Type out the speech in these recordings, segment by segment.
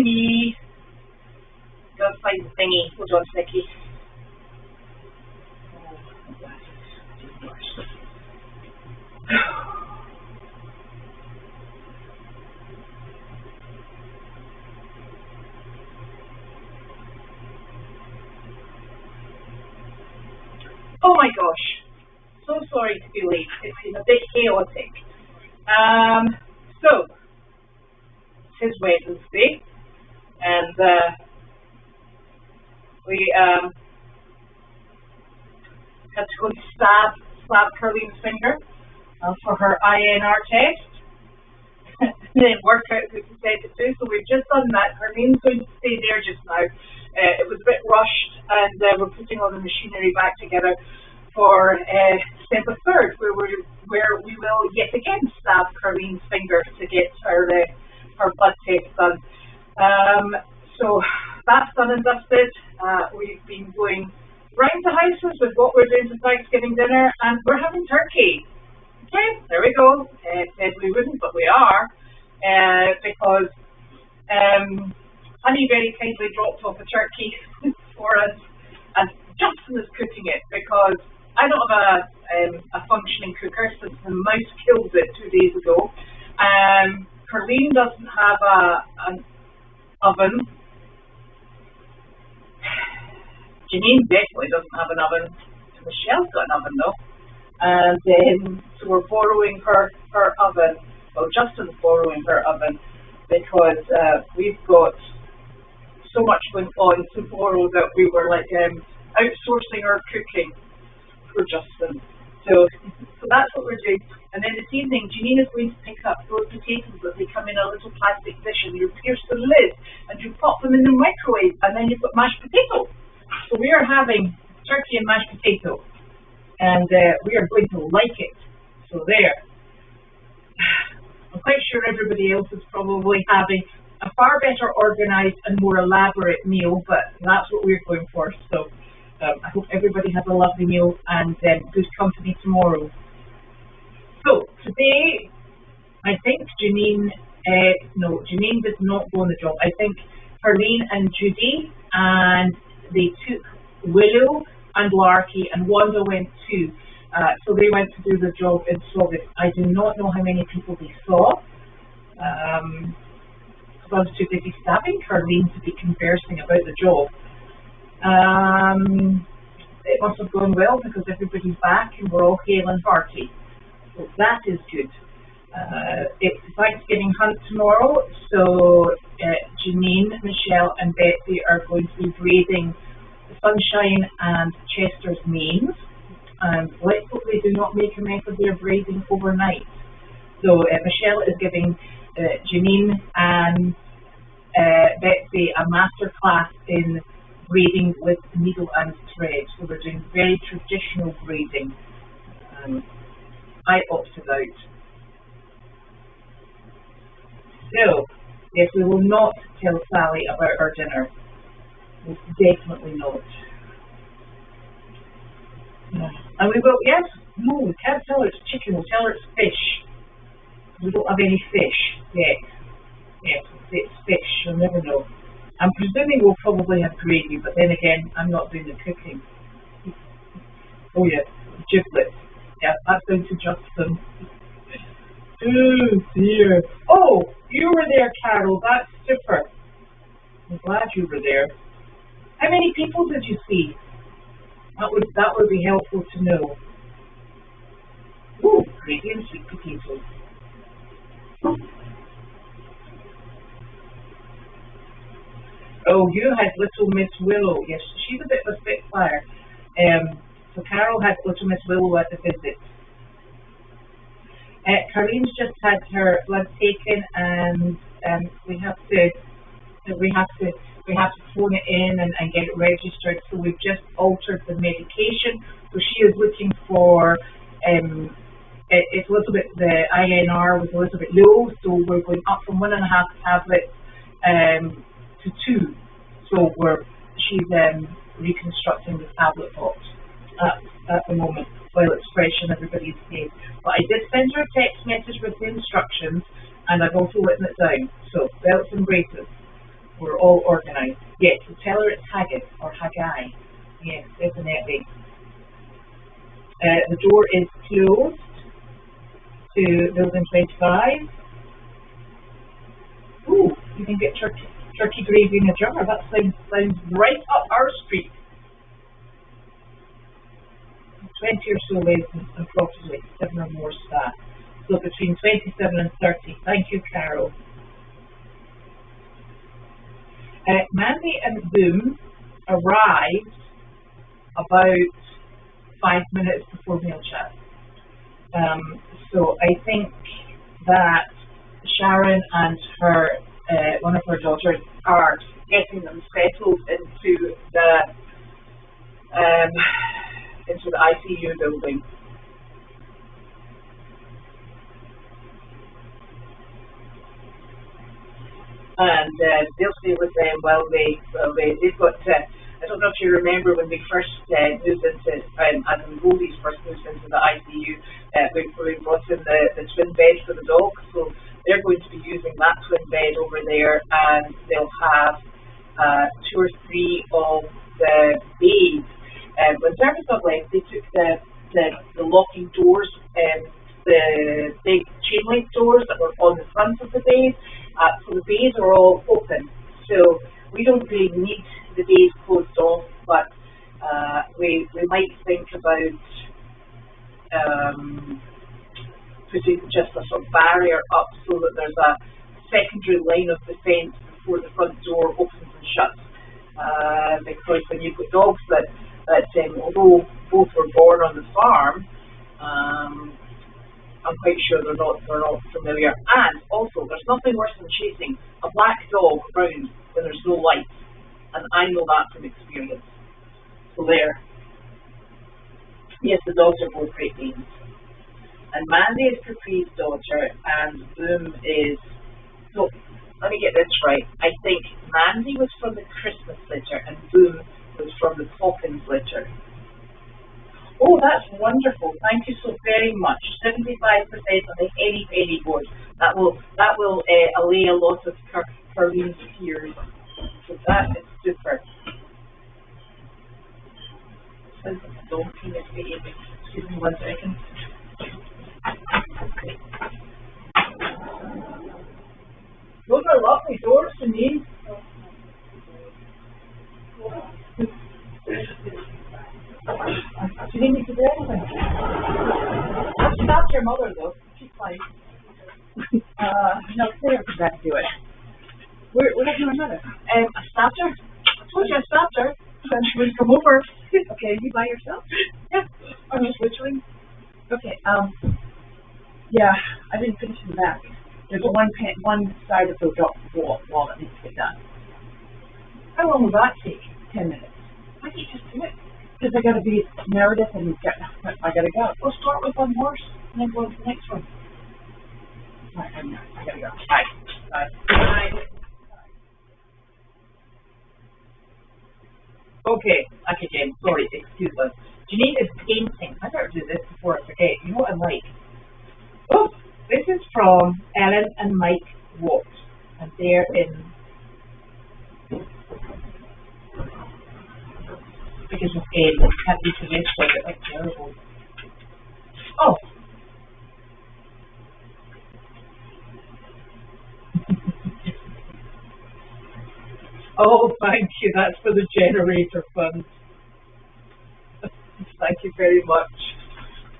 thingy. Gotta find the thingy. Hold on a second. Oh my gosh. So sorry to be late. It's been a bit chaotic. So, it's Wednesday, and we had to go to slab Carlene's finger for her INR test. And then work out who to send it to. So we've just done that. Carlene's going to stay there just now. It was a bit rushed, and we're putting all the machinery back together for December 3rd, where we will yet again stab Carlene's finger to get her blood test done. So that's done and dusted. We've been going round the houses with what we're doing for Thanksgiving dinner, and we're having turkey. Okay, there we go. Said we wouldn't, but we are, because Honey very kindly dropped off a turkey for us, and Justin is cooking it because I don't have a functioning cooker since the mouse killed it 2 days ago. Carlene doesn't have an oven. Janine definitely doesn't have an oven. Michelle's got an oven though. And so we're borrowing her oven. Well, Justin's borrowing her oven because we've got so much going on to borrow that we were like outsourcing our cooking for Justin. So that's what we're doing. And then this evening, Janine is going to pick up those potatoes that they come in a little plastic dish, and you pierce the lid and you pop them in the microwave, and then you've got mashed potato. So we are having turkey and mashed potato, and we are going to like it. So there. I'm quite sure everybody else is probably having a far better organised and more elaborate meal, but that's what we're going for. So I hope everybody has a lovely meal, and good company tomorrow. So today, I think Janine did not go on the job. I think Carlene and Judy, and they took Willow and Larky, and Wanda went too. So they went to do the job in Slovis. I do not know how many people they saw. Because I was too busy stabbing Carlene to be conversing about the job. It must have gone well because everybody's back and we're all hale and hearty. So that is good. It's Thanksgiving hunt tomorrow, so Janine, Michelle and Betsy are going to be braiding Sunshine and Chester's manes. And let's hope they do not make a mess of their braiding overnight. So Michelle is giving Janine and Betsy a master class in braiding with needle and thread. So we're doing very traditional braiding. I opted out. So, yes, we will not tell Sally about our dinner. Definitely not. And we will, yes, no, we can't tell her it's chicken, we'll tell her it's fish. We don't have any fish yet. Yes, it's fish, you'll never know. I'm presuming we'll probably have gravy, but then again, I'm not doing the cooking. Oh yeah, giblets. Yeah, that's going to Justin. Oh dear. Oh, you were there, Carol. That's super. I'm glad you were there. How many people did you see? That would be helpful to know. Ooh, gravy and sweet potatoes. Oh, you had Little Miss Willow. Yes, she's a bit of a spitfire. So Carol had Little Miss Willow at the visit. Carlene's just had her blood taken, and we have to phone it in and get it registered. So we've just altered the medication. So she is looking for it's a little bit, the INR was a little bit low, so we're going up from 1.5 tablets to 2. So she's reconstructing the tablet box at the moment while it's fresh in everybody's face. But I did send her a text message with the instructions, and I've also written it down. So belts and braces. We're all organised. Yes, so tell her it's Haggis or Haggai. Yes, definitely. The door is closed to building 25. Ooh, you can get turkey gravy in a jar. That sounds right up our street. 20 or so lessons and approximately 7 or more staff. So between 27 and 30. Thank you, Carol. Mandy and Boom arrived about 5 minutes before meal chat. So I think that Sharon and her one of her daughters are getting them settled into the ICU building. And they'll stay with them while they've got. I don't know if you remember when they first moved into, as in Goldy's first moved into the ICU, we brought in the twin bed for the dog. So they're going to be using that twin bed over there, and they'll have 2 or 3 of the beds. When service got left, they took the locking doors, the big chain link doors that were on the front of the bed. So the bays are all open. So we don't really need the bays closed off, but we might think about putting just a sort of barrier up so that there's a secondary line of defence before the front door opens and shuts. Because when you've got dogs that although both were born on the farm, I'm quite sure they're not familiar. And also, there's nothing worse than chasing a black dog around when there's no lights, and I know that from experience. So there. Yes, the dogs are both Great Danes. And Mandy is Capri's daughter, and Boom is. So let me get this right. I think Mandy was from the Christmas litter, and Boom was from the Poppins litter. Oh, that's wonderful. Thank you so very much. 75% on the penny board. That will allay a lot of Carlene's fears. So that is super. Sounds like a donkey misbehaving. Excuse me 1 second. Those are lovely doors to me. You didn't need to do anything. I've stopped your mother though. She's fine. No, Claire comes back to do it. Where did your mother? I stopped her. I told you I stopped her. Then she wouldn't come over. Okay, you by yourself? Yeah. I'm just whittling. Okay, yeah, I didn't finish in the back. There's one side of the wall that needs to get done. How long will that take? 10 minutes. Why can't you just do it? Because I gotta be Meredith and I gotta go. We'll start with one horse and then go to the next one. Alright, I gotta go. Bye. Okay, back again. Sorry, excuse us. Janine is painting. I better do this before I forget. You know what I'm like. Oh, this is from Ellen and Mike Watt. And they're in. Because of Ed, can't be convinced of it, like terrible. Oh! Oh, thank you, that's for the generator fund. Thank you very much.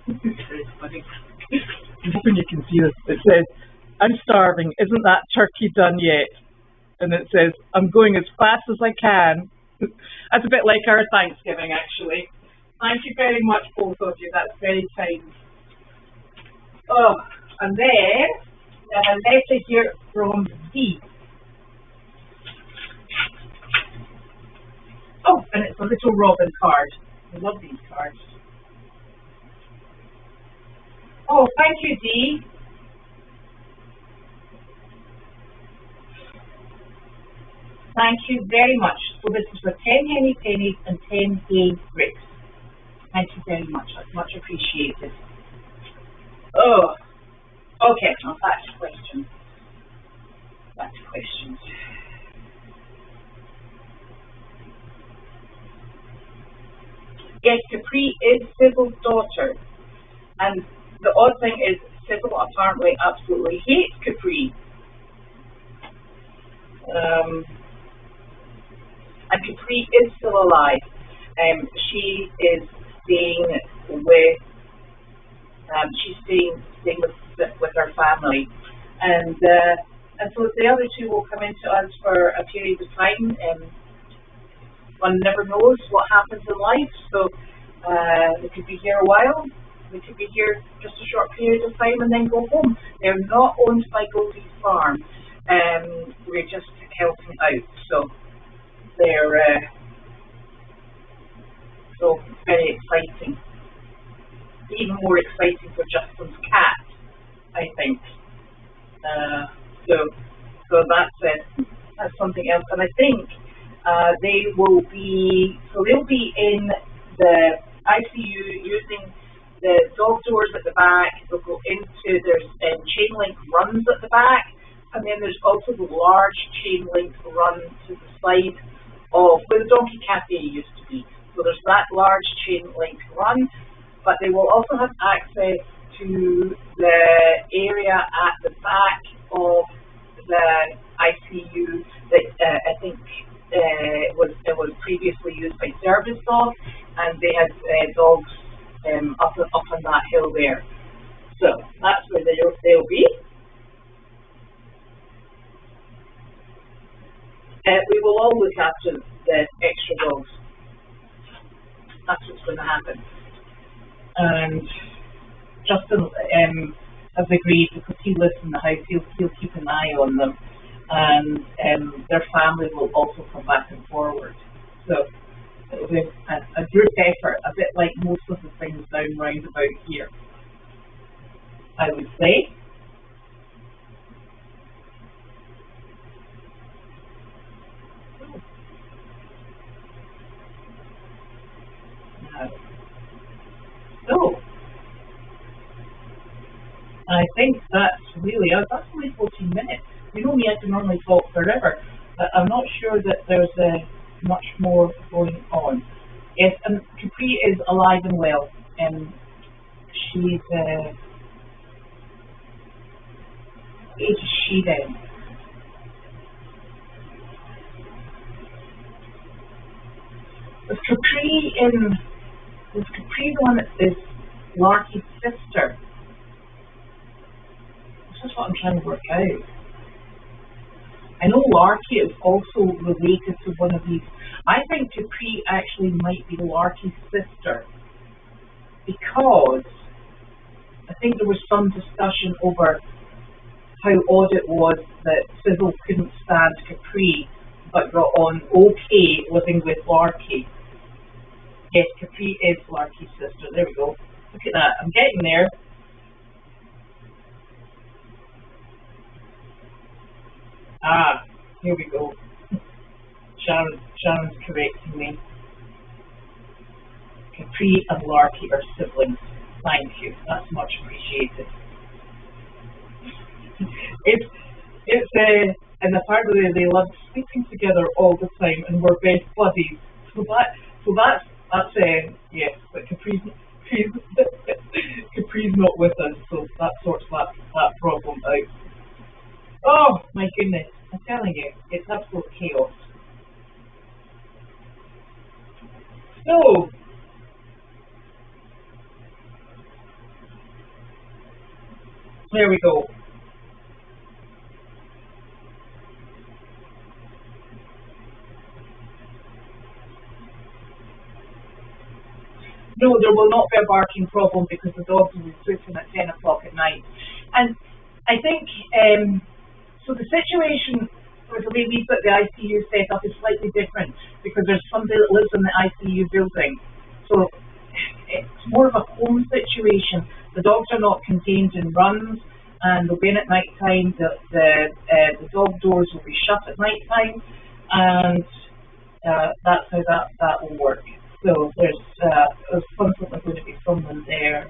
Very funny. I'm hoping you can see this. It says, I'm starving, isn't that turkey done yet? And it says, I'm going as fast as I can. That's a bit like our Thanksgiving, actually. Thank you very much, both of you. That's very kind. Oh, and then we have a letter here from Dee. Oh, and it's a little Robin card. I love these cards. Oh, thank you, Dee. Thank you very much. So this is for 10 henny pennies and 10 hay bricks. Thank you very much. That's much appreciated. Oh, okay. Now back to questions. Yes, Capri is Sybil's daughter, and the odd thing is Sybil apparently absolutely hates Capri. And Capri is still alive. She is staying with with her family, and so the other two will come into us for a period of time. One never knows what happens in life, so they could be here a while. They could be here just a short period of time and then go home. They're not owned by Goldy's farm. We're just helping out, so they're so very exciting. Even more exciting for Justin's cat, I think. So that's something else, and I think they'll be in the ICU using the dog doors at the back. They'll go into there's chain link runs at the back, and then there's also the large chain link run to the side of where the Donkey Cafe used to be. So there's that large chain link run, but they will also have access to the area at the back of the ICU that I think it was previously used by service dogs, and they had dogs up on that hill there. So that's where they'll be. We will all look after the extra dogs. That's what's going to happen. And Justin has agreed, because he lives in the house, he'll keep an eye on them, and their family will also come back and forward. So it'll be a group effort, a bit like most of the things down round about here, I would say. So I think that's really that's only 14 minutes. You know me, I can normally talk forever, but I'm not sure that there's much more going on. Yes, and Capri is alive and well, and she's age is she then? Was Capri the one that is Larky's sister? This is what I'm trying to work out. I know Larky is also related to one of these. I think Capri actually might be Larky's sister, because I think there was some discussion over how odd it was that Sybil couldn't stand Capri but got on okay living with Larky. Yes, Capri is Larky's sister. There we go. Look at that. I'm getting there. Ah, here we go. Sharon's correcting me. Capri and Larky are siblings. Thank you. That's much appreciated. And apparently they love sleeping together all the time and were best buddies. So that's yes. But Capri's not with us, so that sorts that problem out. Oh my goodness! I'm telling you, it's absolute chaos. So there we go. No, there will not be a barking problem because the dogs will be sleeping at 10 o'clock at night. And I think, so the situation with the way we've got the ICU set up is slightly different because there's somebody that lives in the ICU building. So it's more of a home situation. The dogs are not contained in runs, and they'll be in at night time. The dog doors will be shut at night time, and that's how that will work. So there's constantly going to be someone there.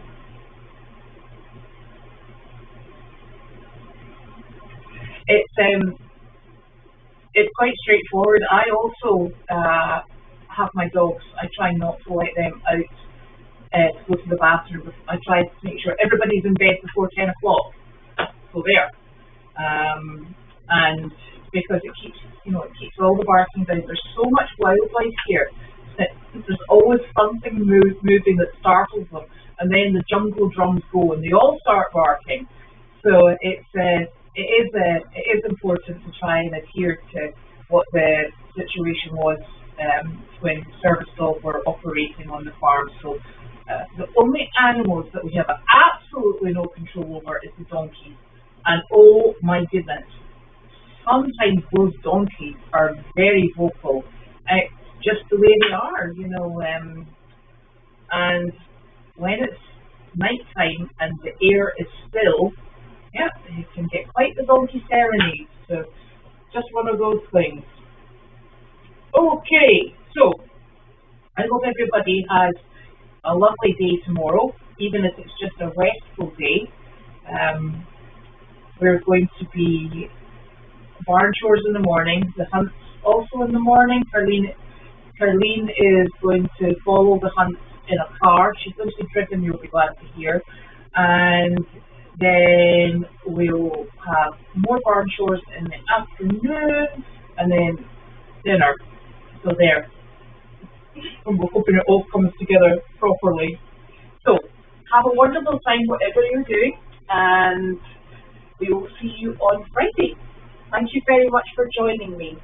It's quite straightforward. I also have my dogs, I try not to let them out to go to the bathroom. I try to make sure everybody's in bed before 10 o'clock. So there. And because it keeps, it keeps all the barking down. There's so much wildlife here that there's always something moving that startles them, and then the jungle drums go and they all start barking. So it is important to try and adhere to what the situation was when service dogs were operating on the farm. So the only animals that we have absolutely no control over is the donkeys. And oh my goodness, sometimes those donkeys are very vocal. Just the way they are, and when it's nighttime and the air is still, yeah, you can get quite the donkey serenade. So just one of those things. Okay, so I hope everybody has a lovely day tomorrow, even if it's just a restful day. We're going to be barn chores in the morning, the hunt's also in the morning. Carleen is going to follow the hunt in a car. She's going to be driven, you'll be glad to hear. And then we'll have more barn chores in the afternoon, and then dinner. So there. And we're hoping it all comes together properly. So have a wonderful time, whatever you're doing, and we will see you on Friday. Thank you very much for joining me.